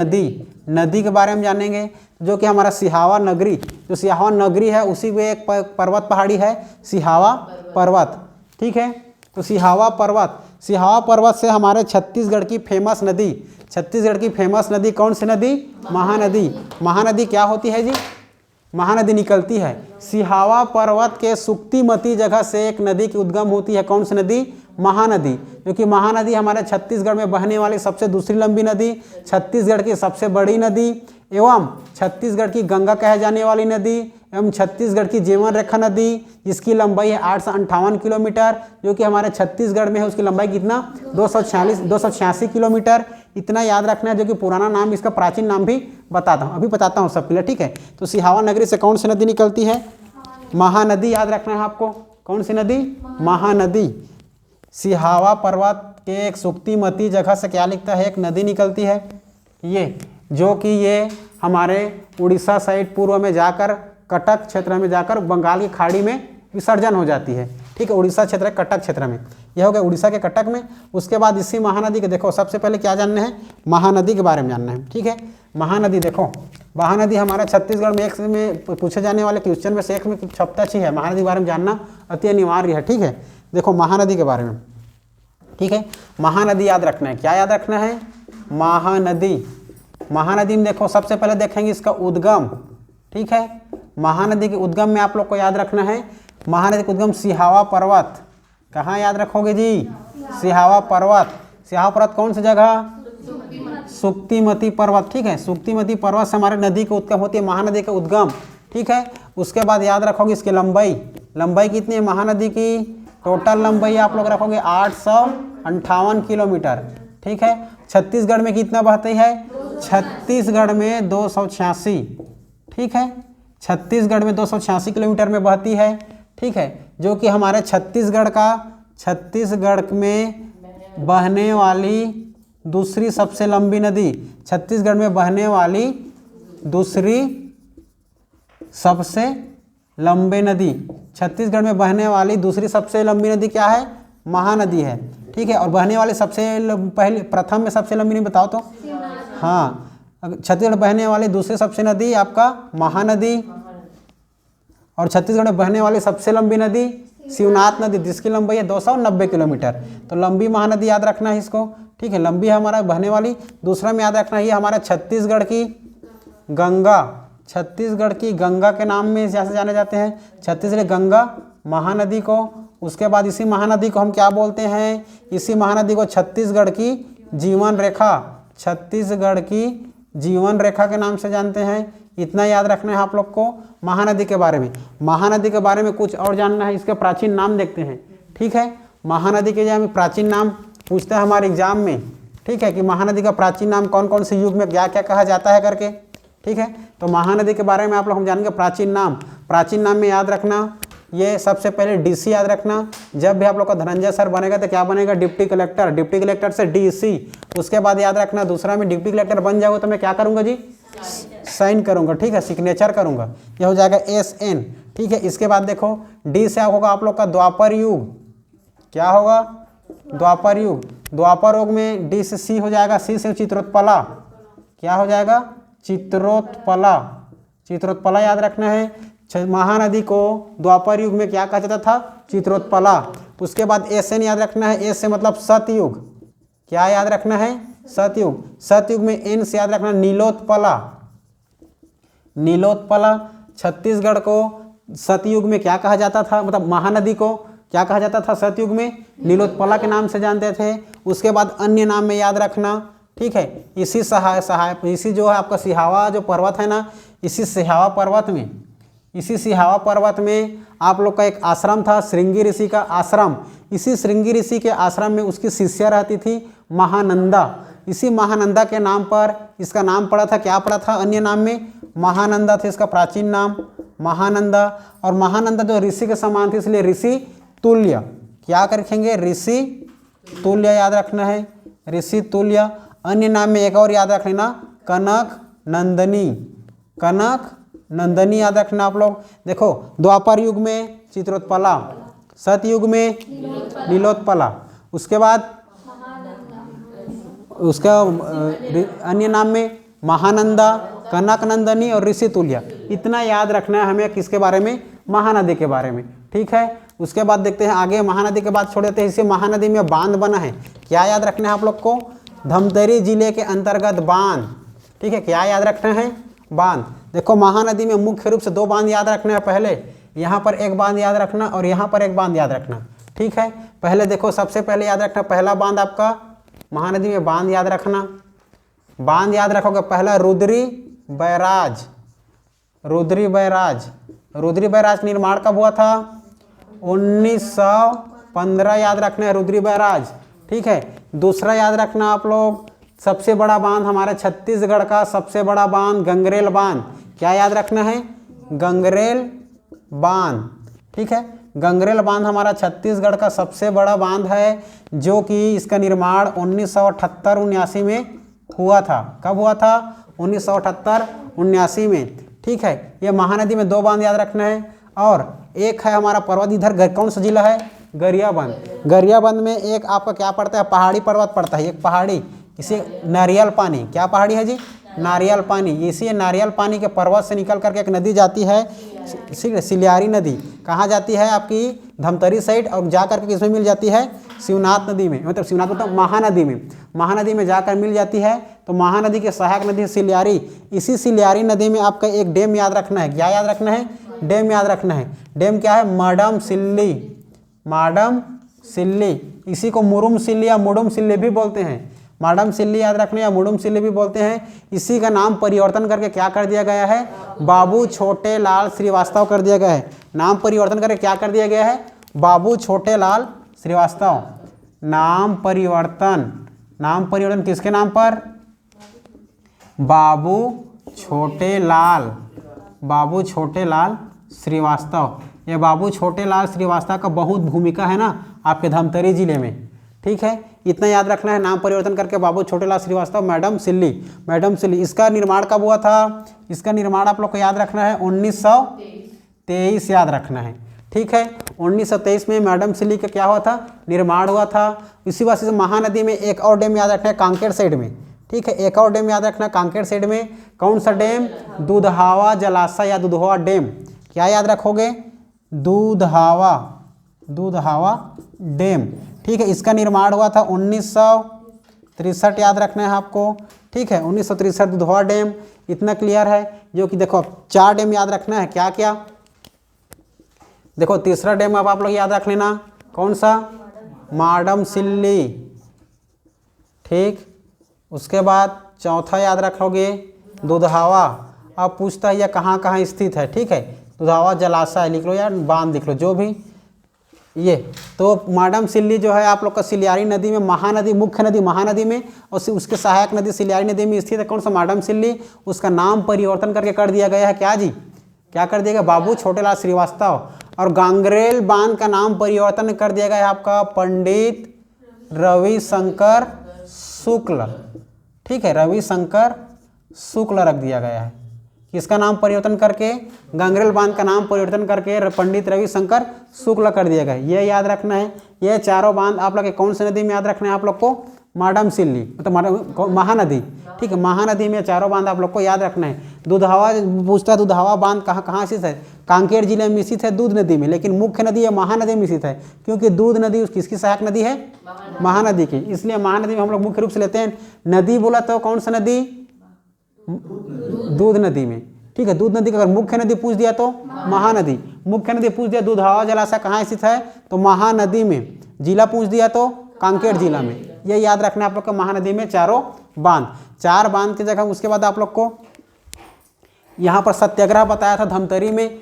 नदी, नदी के बारे में जानेंगे, जो कि हमारा सिहावा नगरी, जो सिहावा नगरी है उसी में एक पर्वत पहाड़ी है सिहावा पर्वत। ठीक है, तो सिहावा पर्वत से हमारे छत्तीसगढ़ की फेमस नदी, छत्तीसगढ़ की फेमस नदी कौन सी नदी? महानदी। महानदी क्या होती है जी? महानदी निकलती है सिहावा पर्वत के सुक्तिमती जगह से एक नदी की उद्गम होती है। कौन सी नदी? महानदी। क्योंकि महानदी हमारे छत्तीसगढ़ में बहने वाली सबसे दूसरी लंबी नदी, छत्तीसगढ़ की सबसे बड़ी नदी एवं छत्तीसगढ़ की गंगा कहे जाने वाली नदी एवं छत्तीसगढ़ की जीवन रेखा नदी, जिसकी लंबाई है 858 किलोमीटर, जो कि हमारे छत्तीसगढ़ में है। उसकी लंबाई कितना? 286 किलोमीटर। इतना याद रखना है, जो कि पुराना नाम, इसका प्राचीन नाम भी बताता हूँ, अभी बताता हूँ सबके लिए। ठीक है, तो सिहावा नगरी से कौन सी नदी निकलती है? महानदी। याद रखना है आपको, कौन सी नदी? महानदी। सिहावा पर्वत के एक सुक्तिमती जगह से क्या लिखता है? एक नदी निकलती है ये, जो कि ये हमारे उड़ीसा साइड पूर्व में जाकर कटक क्षेत्र में जाकर बंगाल की खाड़ी में विसर्जन हो जाती है। ठीक है, उड़ीसा क्षेत्र कटक क्षेत्र में, यह हो गया उड़ीसा के कटक में। उसके बाद इसी महानदी के, देखो सबसे पहले क्या जानना है? महानदी के बारे में जानना है। ठीक है, महानदी देखो, महानदी हमारा छत्तीसगढ़ में एक में पूछे जाने वाले क्वेश्चन में से एक में छपता ही है। महानदी के बारे में जानना अति अनिवार्य है। ठीक है, देखो महानदी के बारे में। ठीक है, महानदी याद रखना है। क्या याद रखना है? महानदी। महानदी में देखो सबसे पहले देखेंगे इसका उद्गम। ठीक है, महानदी के उद्गम में आप लोग को याद रखना है, महानदी का उद्गम सिहावा पर्वत। कहाँ याद रखोगे जी? सिहावा पर्वत। सिहावा पर्वत कौन सी जगह? सुक्तिमती पर्वत। ठीक है, सुक्तिमती पर्वत से हमारे नदी की उद्गम होती है, महानदी का उद्गम। ठीक है, उसके बाद याद रखोगे इसकी लंबाई। लंबाई कितनी है महानदी की? टोटल लंबाई आप लोग रखोगे 858 किलोमीटर। ठीक है, छत्तीसगढ़ में कितना बहती है? छत्तीसगढ़ में 286। ठीक है, छत्तीसगढ़ में 286 किलोमीटर में बहती है। ठीक है, जो कि हमारे छत्तीसगढ़ में बहने वाली दूसरी सबसे लंबी नदी, छत्तीसगढ़ में बहने वाली दूसरी सबसे लंबी नदी, छत्तीसगढ़ में बहने वाली दूसरी सबसे लंबी नदी क्या है? महानदी है। ठीक है, और बहने वाली सबसे पहले प्रथम में सबसे लंबी नहीं बताओ तो? हाँ, छत्तीसगढ़ बहने वाली दूसरी सबसे नदी आपका महानदी, और छत्तीसगढ़ में बहने वाली सबसे लंबी नदी शिवनाथ नदी, जिसकी लंबाई है 290 किलोमीटर। तो लंबी महानदी याद रखना है इसको। ठीक है, लंबी है हमारा बहने वाली। दूसरा में याद रखना है, ये हमारा छत्तीसगढ़ की गंगा, छत्तीसगढ़ की गंगा के नाम में जैसे जाने जाते हैं, छत्तीसगढ़ गंगा महानदी को। उसके बाद इसी महानदी को हम क्या बोलते हैं? इसी महानदी को छत्तीसगढ़ की जीवन रेखा, छत्तीसगढ़ की जीवन रेखा के नाम से जानते हैं। इतना याद रखना है आप लोग को महानदी के बारे में। महानदी के बारे में कुछ और जानना है, इसके प्राचीन नाम देखते हैं। ठीक है, महानदी के जो प्राचीन नाम पूछते हैं हमारे एग्जाम में। ठीक है, कि महानदी का प्राचीन नाम कौन कौन से युग में क्या क्या कहा जाता है करके। ठीक है, तो महानदी के बारे में आप लोग हम जानेंगे प्राचीन नाम। प्राचीन नाम में याद रखना, ये सबसे पहले डीसी याद रखना। जब भी आप लोग का धनंजय सर बनेगा तो क्या बनेगा? Deputy collector. डिप्टी कलेक्टर से डीसी। उसके बाद याद रखना, दूसरा में डिप्टी कलेक्टर बन जाओगे तो मैं क्या करूंगा जी? साइन करूंगा। ठीक है, सिग्नेचर करूंगा, यह हो जाएगा SN। ठीक है, इसके बाद देखो डी से होगा आप लोग का द्वापर युग। क्या होगा? द्वापर युग। द्वापर युग में डी से C हो जाएगा, C से चित्रोत्पला। क्या हो जाएगा? चित्रोत्पला। चित्रोत्पला याद रखना है। महानदी को द्वापर युग में क्या कहा जाता था? चित्रोत्पला। उसके बाद SN याद रखना है, S से मतलब सतयुग। क्या याद रखना है? सतयुग। सतयुग में N से याद रखना नीलोत्पला। नीलोत्पला। छत्तीसगढ़ को सतयुग में क्या कहा जाता था? मतलब महानदी को क्या कहा जाता था सतयुग में? नीलोत्पला के नाम से जानते थे। उसके बाद अन्य नाम में याद रखना। ठीक है, इसी इसी जो है आपका सिहावा जो पर्वत है ना, इसी सिहावा पर्वत में आप लोग का एक आश्रम था, श्रृंगी ऋषि का आश्रम। इसी श्रृंगी ऋषि के आश्रम में उसकी शिष्या रहती थी महानंदा। इसी महानंदा के नाम पर इसका नाम पड़ा था। क्या पड़ा था अन्य नाम में? महानंदा थे इसका प्राचीन नाम, महानंदा। और महानंदा जो ऋषि के समान थी, इसलिए ऋषि तुल्य। क्या रखेंगे? ऋषि तुल्य याद रखना है, ऋषि तुल्य। अन्य नाम में एक और याद रख लेना, कनक नंदनी। कनक नंदनी याद रखना आप लोग। देखो द्वापर युग में चित्रोत्पला, सतयुग में नीलोत्पला। उसके बाद उसका अन्य नाम में महानंदा, कनकनंदनी और ऋषितुल्य। इतना याद रखना है हमें किसके बारे में, महानदी के बारे में। ठीक है, उसके बाद देखते हैं आगे, महानदी के बाद छोड़ देते हैं। इसे महानदी में बांध बना है, क्या याद रखना है आप लोग को, धमतरी जिले के अंतर्गत बांध। ठीक है, क्या याद रखना है, बांध। देखो महानदी में मुख्य रूप से 2 बांध याद रखना है। पहले यहाँ पर एक बांध याद रखना और यहाँ पर एक बांध याद रखना। ठीक है, पहले देखो सबसे पहले याद रखना, पहला बांध आपका महानदी में बांध याद रखना। बांध याद रखोगे पहला Rudri barrage. Rudri barrage, Rudri barrage निर्माण कब हुआ था, 1915 याद रखना है, रुद्री बैराज। ठीक है, दूसरा याद रखना आप लोग, सबसे बड़ा बांध हमारे छत्तीसगढ़ का सबसे बड़ा बांध गंगरेल बांध। क्या याद रखना है, गंगरेल बांध। ठीक है, गंगरेल बांध हमारा छत्तीसगढ़ का सबसे बड़ा बांध है, जो कि इसका निर्माण 1978-79 में हुआ था। कब हुआ था, 1978-79 में। ठीक है, ये महानदी में 2 बांध याद रखना है। और एक है हमारा पर्वत, इधर कौन सा जिला है, गरियाबंद। गरियाबंद में एक आपका क्या पड़ता है, पहाड़ी पर्वत पड़ता है, एक पहाड़ी, इसे नारियल पानी। क्या पहाड़ी है जी, नारियल पानी। इसी नारियल पानी के पर्वत से निकल करके एक नदी जाती है, सिलियारी नदी। कहाँ जाती है, आपकी धमतरी साइड, और जा करके किसमें मिल जाती है, शिवनाथ नदी में, मतलब शिवनाथ मतलब महानदी में। महानदी में जाकर मिल जाती है। तो महानदी के सहायक नदी सिलियारी। इसी सिलियारी नदी में आपका एक डैम याद रखना है। क्या याद रखना है, डैम याद रखना है। डैम क्या है, माडम सिल्ली। माडम सिल्ली, इसी को मुरुम सिल्ली या मुडुम सिल्ली भी बोलते हैं। माडम सिल्ली याद रखना या मुडुम सिल्ली भी बोलते हैं। इसी का नाम परिवर्तन करके क्या कर दिया गया है, बाबू छोटे लाल श्रीवास्तव कर दिया गया है। नाम परिवर्तन करके क्या कर दिया गया है, बाबू छोटे लाल श्रीवास्तव। नाम परिवर्तन, नाम परिवर्तन किसके नाम पर, बाबू छोटे लाल, बाबू छोटे लाल श्रीवास्तव। ये बाबू छोटे लाल श्रीवास्तव का बहुत भूमिका है ना आपके धमतरी जिले में। ठीक है, इतना याद रखना है। नाम परिवर्तन करके बाबू छोटेलाल श्रीवास्तव, मैडम सिल्ली। मैडम सिल्ली, इसका निर्माण कब हुआ था, इसका निर्माण आप लोग को याद रखना है 1923 याद रखना है। ठीक है, 1923 में मैडम सिल्ली का क्या हुआ था, निर्माण हुआ था। इसी वजह से महानदी में एक और डैम याद रखना है, कांकेर साइड में। ठीक है, एक और डैम याद रखना है कांकेर साइड में। कौन सा डैम, दुधहावा जलाशय या दुधवा डैम। क्या याद रखोगे, दुधहावा, दुधहावा डैम। ठीक है, इसका निर्माण हुआ था 1963 याद रखना है आपको। ठीक है, 1963 दुधवा डैम। इतना क्लियर है, जो कि देखो 4 डैम याद रखना है। क्या क्या, देखो तीसरा डैम अब आप लोग याद रख लेना, कौन सा, माडम सिल्ली। ठीक, उसके बाद चौथा याद रखोगे दुधहावा। अब पूछता है यह कहाँ कहाँ स्थित है। ठीक है, दुधहावा जलाशय लिख लो या बांध लिख लो, जो भी। ये तो माडम सिल्ली जो है आप लोग का सिलियारी नदी में, महानदी मुख्य नदी महानदी में, और उसके सहायक नदी सिलियारी नदी में स्थित है। कौन सा, माडम सिल्ली। उसका नाम परिवर्तन करके कर दिया गया है, क्या जी, क्या कर दिया गया, बाबू छोटेलाल श्रीवास्तव। और गांगरेल बांध का नाम परिवर्तन कर दिया गया है आपका पंडित रविशंकर शुक्ल। ठीक है, रविशंकर शुक्ल रख दिया गया है। किसका नाम परिवर्तन करके, गांगरेल बांध का नाम परिवर्तन करके पंडित रविशंकर शुक्ल कर दिया गया। ये याद रखना है। ये चारों बांध आप लोग के कौन सी नदी में याद रखना है आप लोग को, माडम सिल्ली, मतलब महानदी। ठीक है, महानदी में चारों बांध आप लोग को याद रखना है। दुधहावा पूछता है, दुधहावा बांध कहाँ कहाँ स्थित है, कांकेर जिले में स्थित है, दूध नदी में। लेकिन मुख्य नदी है महानदी में स्थित है, क्योंकि दूध नदी किसकी सहायक नदी है, महानदी की। इसलिए महानदी में हम लोग मुख्य रूप से लेते हैं। नदी बोला तो कौन सा नदी, दूध नदी में। ठीक है, दूध नदी का अगर मुख्य नदी पूछ दिया तो महानदी, मुख्य नदी पूछ दिया दुधहावा जलाशय कहाँ स्थित है तो महानदी में, जिला पूछ दिया तो कांकेर जिला में। ये याद रखना है आप लोग को, महानदी में चारों बांध, 4 बांध की जगह। उसके बाद आप लोग को यहाँ पर सत्याग्रह बताया था धमतरी में।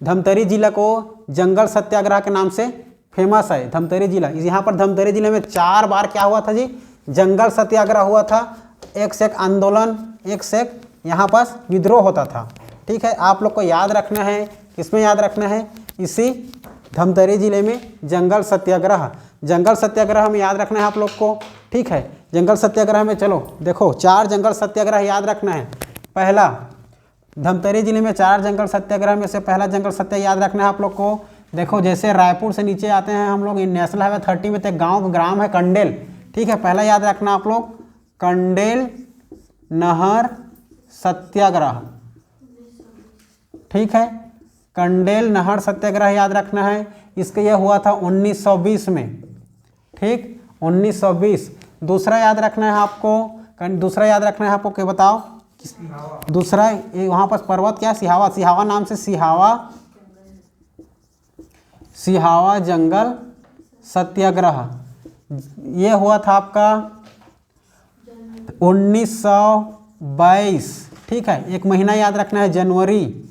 धमतरी जिला को जंगल सत्याग्रह के नाम से फेमस है धमतरी जिला। यहाँ पर धमतरी जिले में 4 बार क्या हुआ था जी, जंगल सत्याग्रह हुआ था। एक से एक आंदोलन, एक से एक यहाँ पास विद्रोह होता था। ठीक है, आप लोग को याद रखना है, किसमें याद रखना है, इसी धमतरी जिले में जंगल सत्याग्रह। जंगल सत्याग्रह में याद रखना है आप लोग को। ठीक है, जंगल सत्याग्रह में चलो देखो 4 जंगल सत्याग्रह याद रखना है। पहला, धमतरी जिले में 4 जंगल सत्याग्रह में से पहला जंगल सत्याग्रह याद रखना है आप लोग को। देखो जैसे रायपुर से नीचे आते हैं हम लोग, नेशनल हाईवे 30 में तो गाँव ग्राम है कंडेल। ठीक है, पहला याद रखना आप लोग, कंडेल नहर सत्याग्रह, ठीक है। कंडेल नहर सत्याग्रह याद रखना है, इसका यह हुआ था 1920 में, ठीक, 1920। दूसरा याद रखना है आपको, दूसरा याद रखना है आपको, क्या बताओ दूसरा, वहाँ पर पर्वत क्या, सिहावा, सिहावा नाम से सिहावा जंगल सत्याग्रह, ये हुआ था आपका 1922, ठीक है। एक महीना याद रखना है, जनवरी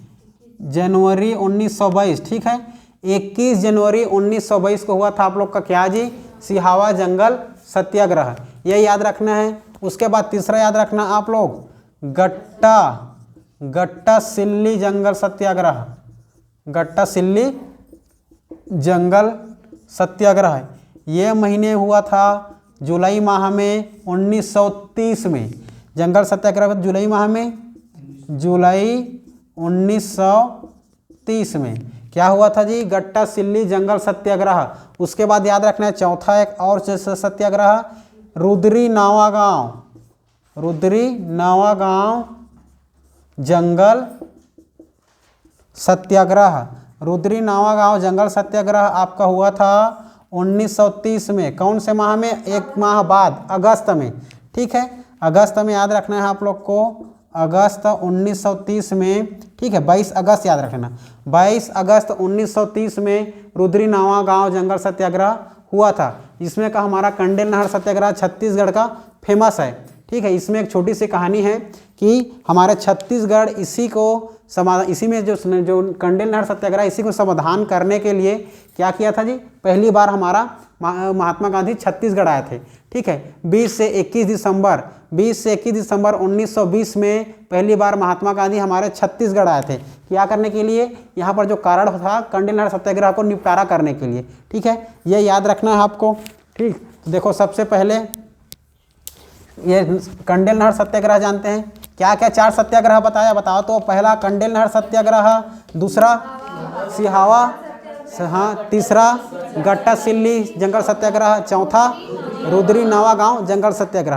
1922, ठीक है। 21 जनवरी 1922 को हुआ था आप लोग का क्या जी, सिहावा जंगल सत्याग्रह, ये याद रखना है। उसके बाद तीसरा याद रखना आप लोग, गट्टा सिल्ली जंगल सत्याग्रह, गट्टा सिल्ली जंगल सत्याग्रह, ये महीने हुआ था जुलाई माह में 1930 में, जंगल सत्याग्रह जुलाई माह में, जुलाई 1930 में क्या हुआ था जी, गट्टा सिल्ली जंगल सत्याग्रह। उसके बाद याद रखना है चौथा एक और सत्याग्रह, रुद्री नावागांव जंगल सत्याग्रह, रुद्री नावागांव जंगल सत्याग्रह आपका हुआ था 1930 में, कौन से माह में, एक माह बाद, अगस्त में, ठीक है। अगस्त में याद रखना है आप लोग को, अगस्त 1930 में, ठीक है। 22 अगस्त याद रखना, 22 अगस्त 1930 में रुद्री नावागांव जंगल सत्याग्रह हुआ था। इसमें का हमारा कंडेल नहर सत्याग्रह छत्तीसगढ़ का फेमस है, ठीक है। इसमें एक छोटी सी कहानी है कि हमारे छत्तीसगढ़ इसी में जो कंडेल नहर सत्याग्रह, इसी को समाधान करने के लिए क्या किया था जी, पहली बार हमारा महात्मा गांधी छत्तीसगढ़ आए थे, ठीक है। 20 से 21 दिसंबर 1920 में पहली बार महात्मा गांधी हमारे छत्तीसगढ़ आए थे, क्या करने के लिए, यहाँ पर जो कारण था कंडेल नहर सत्याग्रह को निपटारा करने के लिए, ठीक है। ये याद रखना है आपको, ठीक। तो देखो सबसे पहले ये कंडेल नहर सत्याग्रह जानते हैं, क्या क्या 4 सत्याग्रह बताओ तो। पहला कंडेल नहर सत्याग्रह, दूसरा सिहावा, हाँ, तीसरा गट्टा सिल्ली जंगल सत्याग्रह, चौथा रुद्री नावागांव जंगल सत्याग्रह।